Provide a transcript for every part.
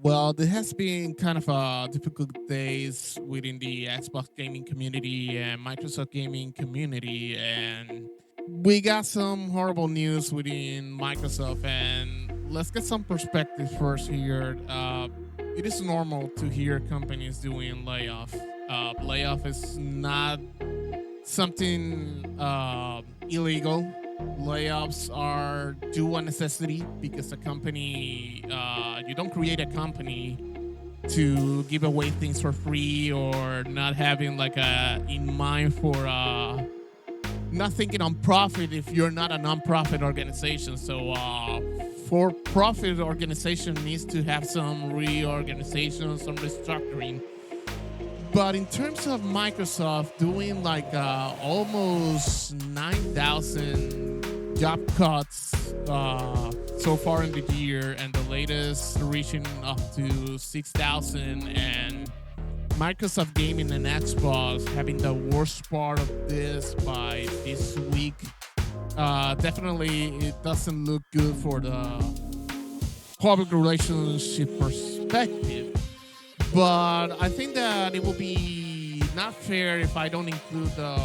Well, there has been kind of difficult days within the Xbox gaming community and Microsoft gaming community, and we got some horrible news within Microsoft. And let's get some perspective first here. It is normal to hear companies doing layoff. Layoff is not something illegal. Layoffs are due a necessity because a company, you don't create a company to give away things for free or not having like a in mind for not thinking on profit if you're not a non-profit organization. So for profit organization needs to have some reorganization, some restructuring. But in terms of Microsoft doing like almost 9,000 job cuts so far in the year, and the latest reaching up to 6,000, and Microsoft Gaming and Xbox having the worst part of this by this week, definitely it doesn't look good for the public relationship perspective. But I think that it will be not fair if I don't include the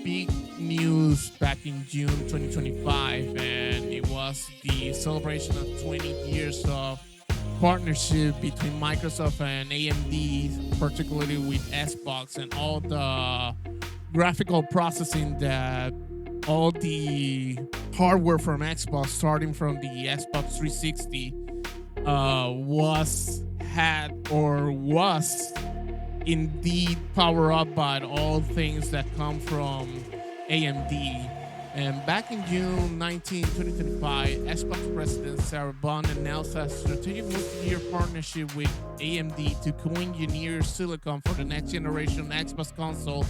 big news back in June 2025, and it was the celebration of 20 years of partnership between Microsoft and AMD, particularly with Xbox, and all the graphical processing that all the hardware from Xbox, starting from the Xbox 360, was had or was indeed power up by all things that come from AMD. And back in June 19, 2025, Xbox President Sarah Bond announced a strategic multi-year partnership with AMD to co-engineer silicon for the next generation Xbox console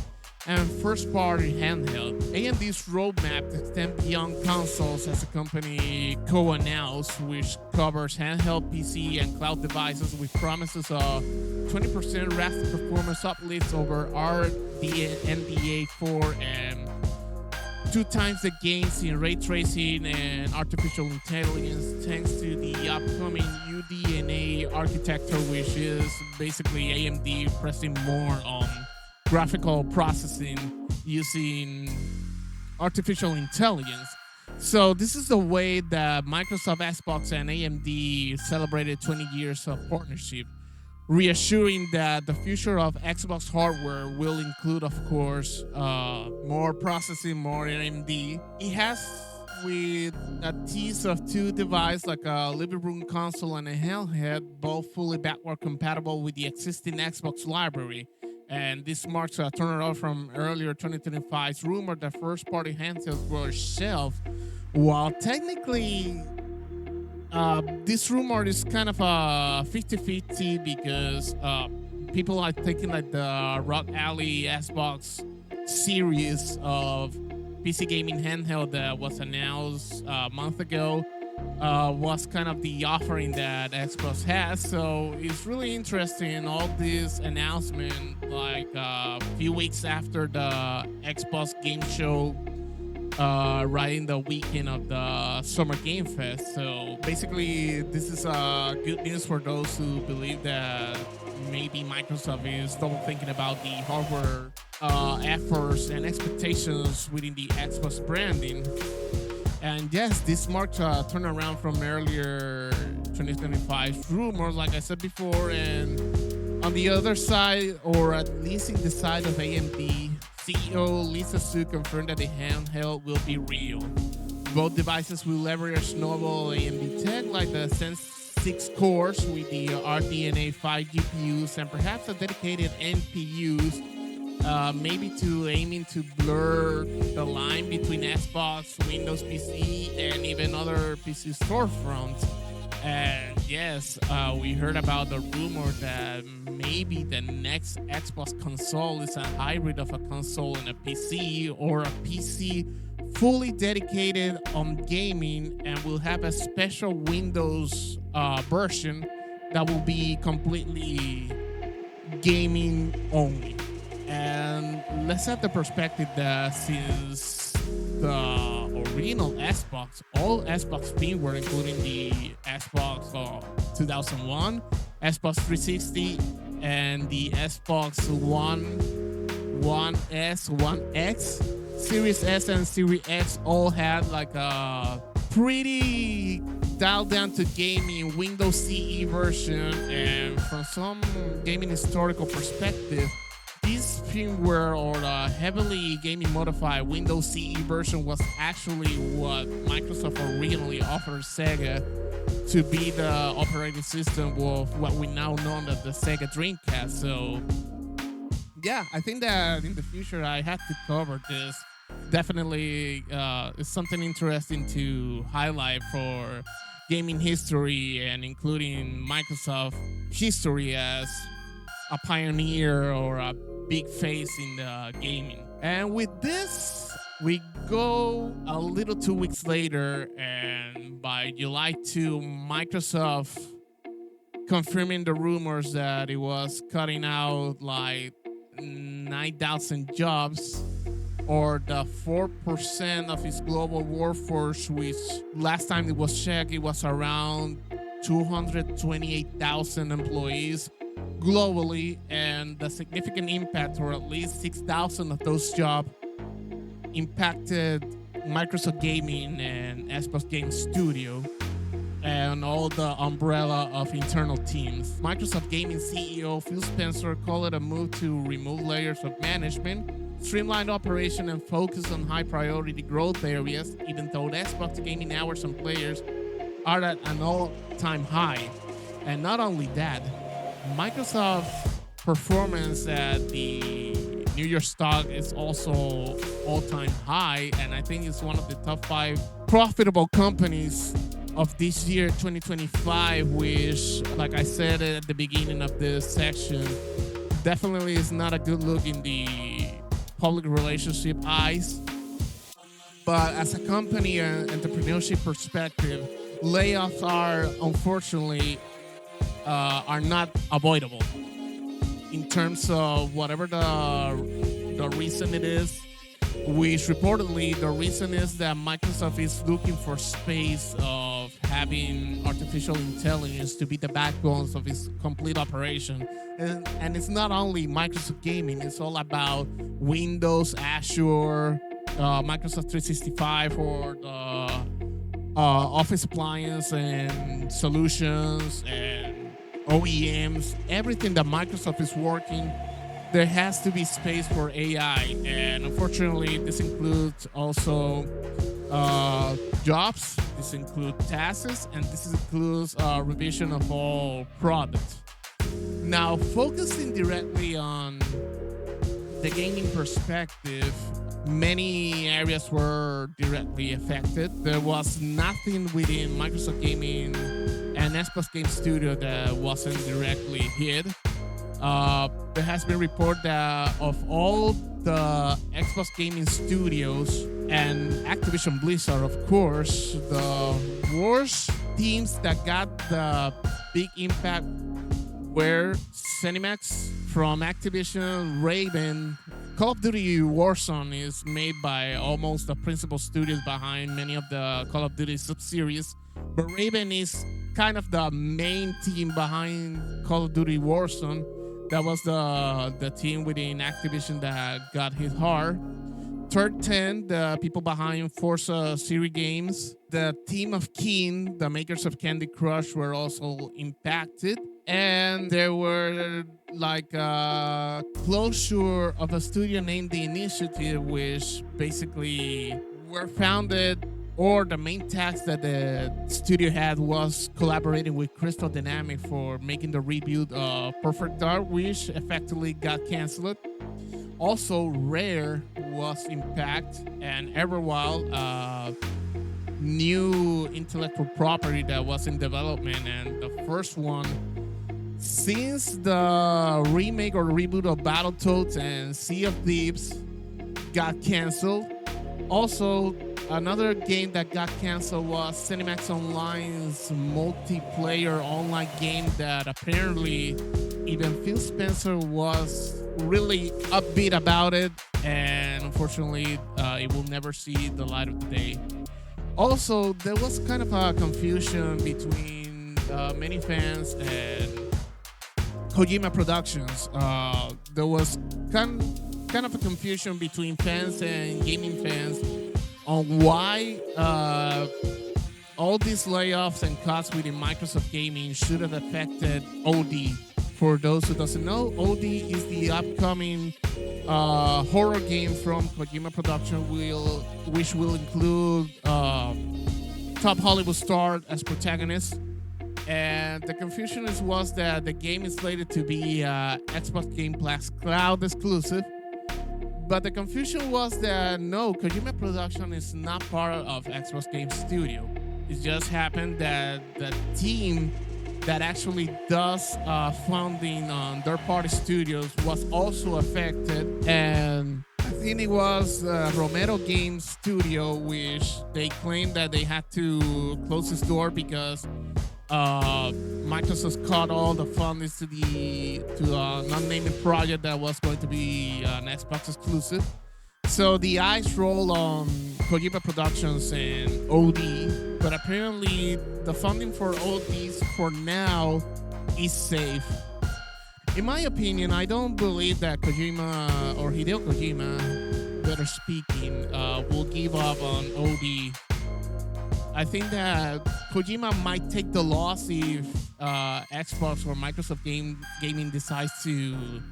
and first-party handheld. AMD's roadmap extends beyond consoles, as the company co-announced, which covers handheld PC and cloud devices with promises of 20% rapid performance uplifts over RDNA 4 and two times the gains in ray tracing and artificial intelligence, thanks to the upcoming UDNA architecture, which is basically AMD pressing more on graphical processing using artificial intelligence. So this is the way that Microsoft, Xbox, and AMD celebrated 20 years of partnership, reassuring that the future of Xbox hardware will include, of course, more processing, more AMD. It has with a tease of two devices, like a living room console and a handheld, both fully backward compatible with the existing Xbox library. And this marks a turnaround from earlier 2025's rumor that first-party handsets were shelved. While technically this rumor is kind of a 50-50 because people are thinking like the Rock Alley Xbox series of PC gaming handheld that was announced a month ago was kind of the offering that Xbox has. So it's really interesting, all this announcement like a few weeks after the Xbox Game Show, right in the weekend of the Summer Game Fest. So basically, this is good news for those who believe that maybe Microsoft is double thinking about the hardware efforts and expectations within the Xbox branding. And yes, this marks a turnaround from earlier 2025 rumors, like I said before. And on the other side, or at least in the side of AMD, CEO Lisa Su confirmed that the handheld will be real. Both devices will leverage novel AMD tech like the Sense 6 cores with the RDNA 5 GPUs and perhaps a dedicated NPUs, maybe to aiming to blur the line between Xbox, Windows PC, and even other PC storefronts. And yes, we heard about the rumor that maybe the next Xbox console is a hybrid of a console and a PC, or a PC fully dedicated on gaming and will have a special Windows version that will be completely gaming only. And let's have the perspective that since the original Xbox, all Xbox firmware, including the Xbox 2001, Xbox 360, and the Xbox One S, One X, Series S, and Series X all had like a pretty dialed down to gaming Windows CE version. And from some gaming historical perspective, this firmware, or the heavily gaming modified Windows CE version, was actually what Microsoft originally offered Sega to be the operating system of what we now know as the Sega Dreamcast. So yeah, I think that in the future I have to cover this. Definitely it's something interesting to highlight for gaming history, and including Microsoft history as a pioneer or a big face in the gaming. And with this, we go a little 2 weeks later, and by July 2, Microsoft confirming the rumors that it was cutting out like 9,000 jobs, or the 4% of its global workforce, which last time it was checked, it was around 228,000 employees globally, and the significant impact, or at least 6,000 of those jobs, impacted Microsoft Gaming and Xbox Game Studio and all the umbrella of internal teams. Microsoft Gaming CEO Phil Spencer called it a move to remove layers of management, streamline operation, and focus on high priority growth areas, even though the Xbox Gaming hours and players are at an all-time high. And not only that, Microsoft performance at the New York stock is also all-time high, and I think it's one of the top 5 profitable companies of this year, 2025, which, like I said at the beginning of this section, definitely is not a good look in the public relationship eyes. But as a company and entrepreneurship perspective, layoffs are unfortunately are not avoidable in terms of whatever the reason it is, which reportedly the reason is that Microsoft is looking for space of having artificial intelligence to be the backbones of its complete operation. And it's not only Microsoft Gaming, it's all about Windows, Azure, Microsoft 365 for the office appliance and solutions and OEMs, everything that Microsoft is working. There has to be space for AI, and unfortunately, this includes also jobs. This includes tasks, and this includes revision of all products. Now, focusing directly on the gaming perspective, many areas were directly affected. There was nothing within Microsoft Gaming and Xbox Game Studio that wasn't directly hit. There has been report that of all the Xbox Gaming Studios and Activision Blizzard, of course, the worst teams that got the big impact were ZeniMax from Activision, Raven. Call of Duty Warzone is made by almost the principal studios behind many of the Call of Duty sub-series, but Raven is kind of the main team behind Call of Duty Warzone. That was the team within Activision that got hit hard. Third 10, the people behind Forza series games. The team of Keen, the makers of Candy Crush, were also impacted. And there were like a closure of a studio named The Initiative, which basically were founded, or the main task that the studio had was collaborating with Crystal Dynamics for making the reboot of Perfect Dark, which effectively got canceled. Also, Rare was impacted, and Everwild, new intellectual property that was in development, and the first one since the remake or reboot of Battletoads and Sea of Thieves got canceled. Also, another game that got canceled was ZeniMax Online's multiplayer online game that apparently even Phil Spencer was really upbeat about it, and unfortunately it will never see the light of the day. Also, there was kind of a confusion between many fans and Kojima Productions. There was kind of a confusion between fans and gaming fans on why all these layoffs and cuts within Microsoft Gaming should have affected OD. For those who doesn't know, OD is the upcoming horror game from Kojima Production, which will include top Hollywood star as protagonist. And the confusion was that the game is slated to be Xbox Game Pass Cloud exclusive. But the confusion was that no, Kojima Production is not part of Xbox Game Studio. It just happened that the team that actually does funding on third-party studios was also affected. And I think it was Romero Games Studio, which they claimed that they had to close its door because Microsoft cut all the funding to a non-named project that was going to be an Xbox exclusive. So the eyes roll on Kojima Productions and OD, but apparently the funding for ODs for now is safe. In my opinion, I don't believe that Kojima or Hideo Kojima, better speaking, will give up on OD. I think that Kojima might take the loss if Xbox or Microsoft Gaming decides to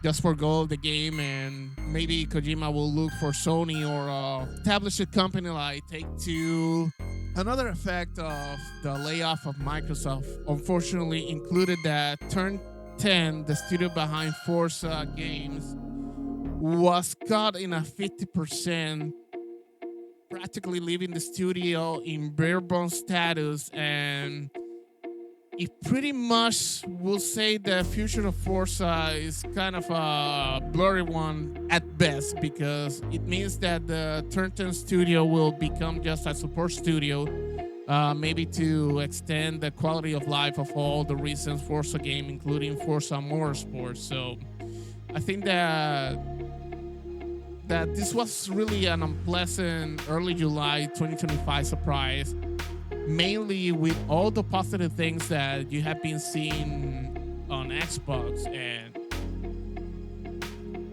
just forgo the game, and maybe Kojima will look for Sony or a established company like Take-Two. Another effect of the layoff of Microsoft, unfortunately, included that Turn 10, the studio behind Forza games, was cut in a 50%, practically leaving the studio in bare bones status, and it pretty much will say the future of Forza is kind of a blurry one at best, because it means that the Turn 10 studio will become just a support studio, maybe to extend the quality of life of all the recent Forza game, including Forza Motorsport. So I think that this was really an unpleasant early July 2025 surprise, mainly with all the positive things that you have been seeing on Xbox. And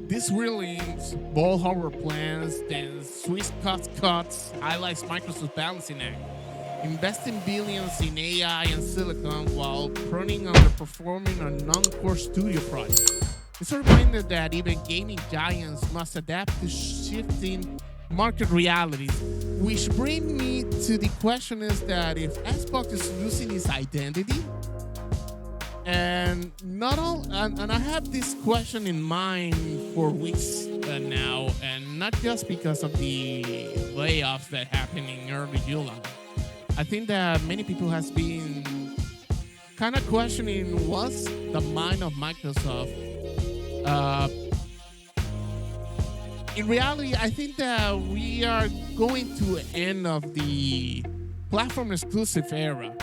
these rulings, ball harbor plans, then Swiss cuts highlights Microsoft's balancing act, investing billions in AI and silicon while pruning underperforming on non-core studio projects. It's a reminder that even gaming giants must adapt to shifting market realities, which bring me to the question is that if Xbox is losing its identity, and not all, and I have this question in mind for weeks now, and not just because of the layoffs that happened in early July. I think that many people has been kind of questioning what's the mind of Microsoft. In reality, I think that we are going to an end of the platform exclusive era.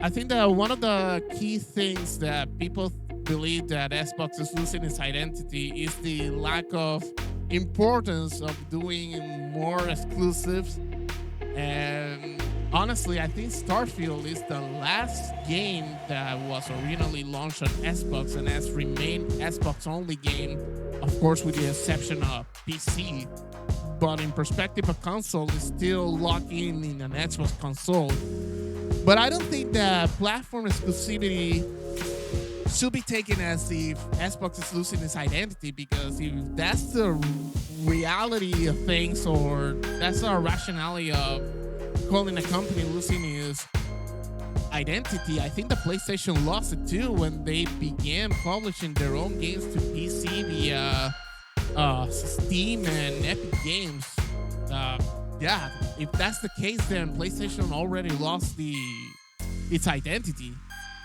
I think that one of the key things that people believe that Xbox is losing its identity is the lack of importance of doing more exclusives. And honestly, I think Starfield is the last game that was originally launched on Xbox and has remained Xbox only game, of course, with the exception of PC. But in perspective, a console is still locked in an Xbox console. But I don't think that platform exclusivity should be taken as if Xbox is losing its identity, because if that's the reality of things, or that's our rationality of calling a company losing its identity, I think the PlayStation lost it too when they began publishing their own games to PC via Steam and Epic Games. Yeah, if that's the case, then PlayStation already lost its identity.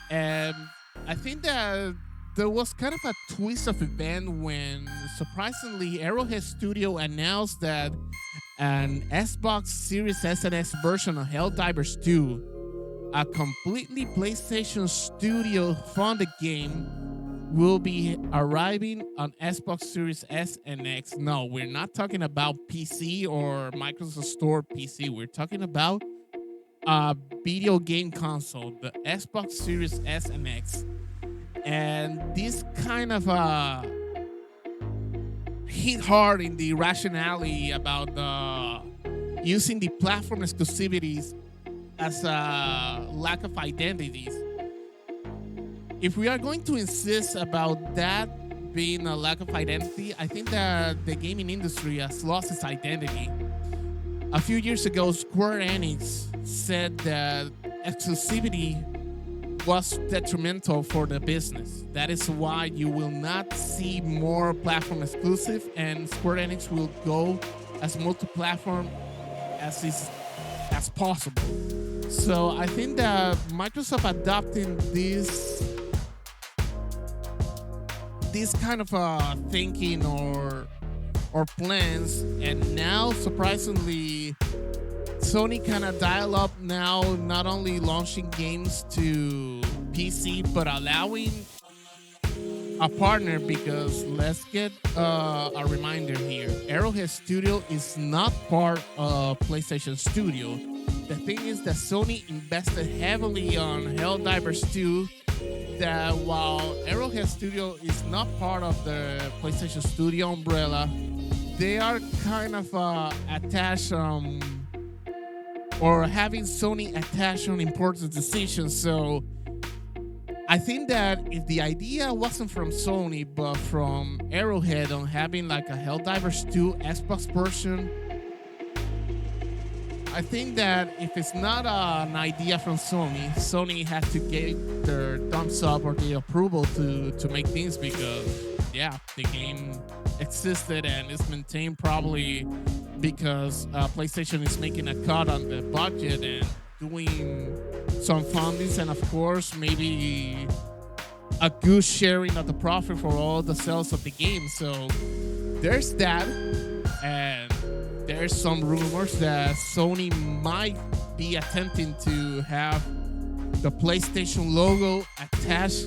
And I think that there was kind of a twist of event when, surprisingly, Arrowhead Studio announced that an Xbox Series S and X version of Helldivers 2, a completely PlayStation Studio funded game, will be arriving on Xbox Series S and X. No, we're not talking about PC or Microsoft Store PC. We're talking about a video game console, the Xbox Series S and X, and this kind of hit hard in the rationality about using the platform exclusivities as a lack of identities. If we are going to insist about that being a lack of identity, I think that the gaming industry has lost its identity. A few years ago, Square Enix said that exclusivity was detrimental for the business. That is why you will not see more platform exclusive, and Square Enix will go as multi-platform as possible. So I think that Microsoft adopting this kind of thinking or plans, and now surprisingly Sony kind of dial up now, not only launching games to PC but allowing a partner, because let's get a reminder here. Arrowhead Studio is not part of PlayStation Studio. The thing is that Sony invested heavily on Helldivers 2, that while Arrowhead Studio is not part of the PlayStation Studio umbrella, they are kind of attached or having Sony attached on important decisions. So I think that if the idea wasn't from Sony but from Arrowhead on having like a Helldivers 2 Xbox version, I think that if it's not an idea from Sony, Sony has to get their thumbs up or the approval to make things, because yeah, the game existed and is maintained probably because PlayStation is making a cut on the budget and doing some fundings, and of course maybe a good sharing of the profit for all the sales of the game. So there's that, and there's some rumors that Sony might be attempting to have the PlayStation logo attached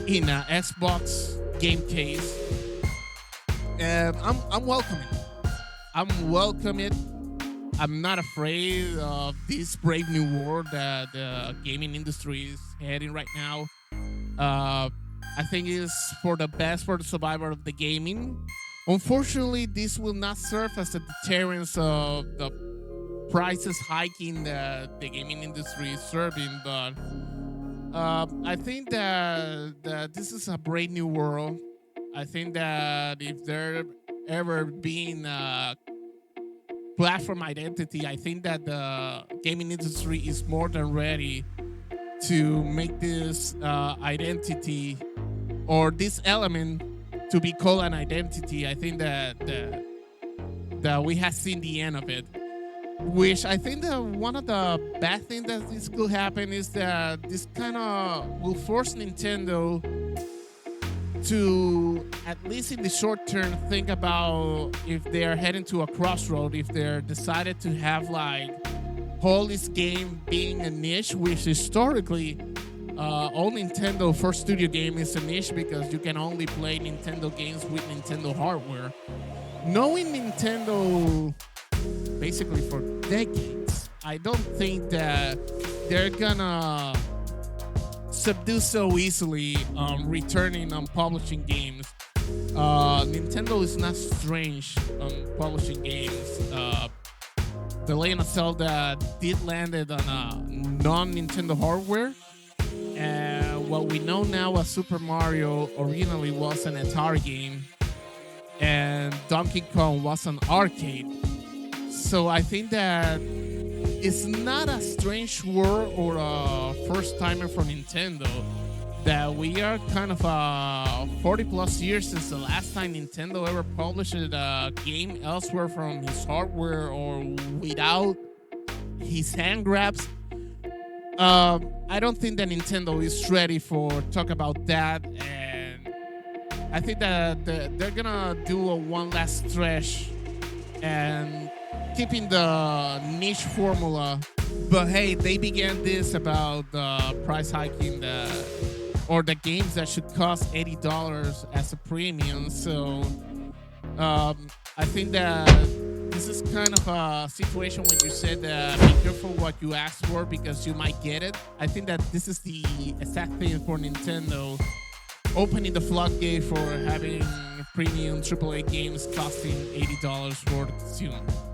in an Xbox game case, and I'm welcoming it. I'm welcoming it. I'm not afraid of this brave new world that the gaming industry is heading right now. I think it's for the best for the survival of the gaming. Unfortunately, this will not serve as a deterrence of the prices hiking that the gaming industry is serving, but I think that this is a brave new world. I think that if there ever been a platform identity, I think that the gaming industry is more than ready to make this identity or this element to be called an identity. I think that we have seen the end of it. Which I think that one of the bad things that this could happen is that this kind of will force Nintendo to, at least in the short term, think about if they are heading to a crossroad, if they're decided to have like whole this game being a niche, which historically all Nintendo first studio game is a niche because you can only play Nintendo games with Nintendo hardware. Knowing Nintendo basically for decades, I don't think that they're gonna subdue so easily returning on publishing games. Nintendo is not strange on publishing games. The Legend of Zelda did landed on a non-Nintendo hardware, and what we know now as Super Mario originally was an Atari game, and Donkey Kong was an arcade. So I think that it's not a strange world or a first timer for Nintendo, that we are kind of 40 plus years since the last time Nintendo ever published a game elsewhere from his hardware or without his hand grabs. I don't think that Nintendo is ready for talk about that, and I think that they're gonna do a one last stretch and keeping the niche formula. But hey, they began this about the price hiking or the games that should cost $80 as a premium. So I think that this is kind of a situation when you said be careful what you ask for because you might get it. I think that this is the exact thing for Nintendo, opening the floodgate for having premium AAA games costing $80 for soon.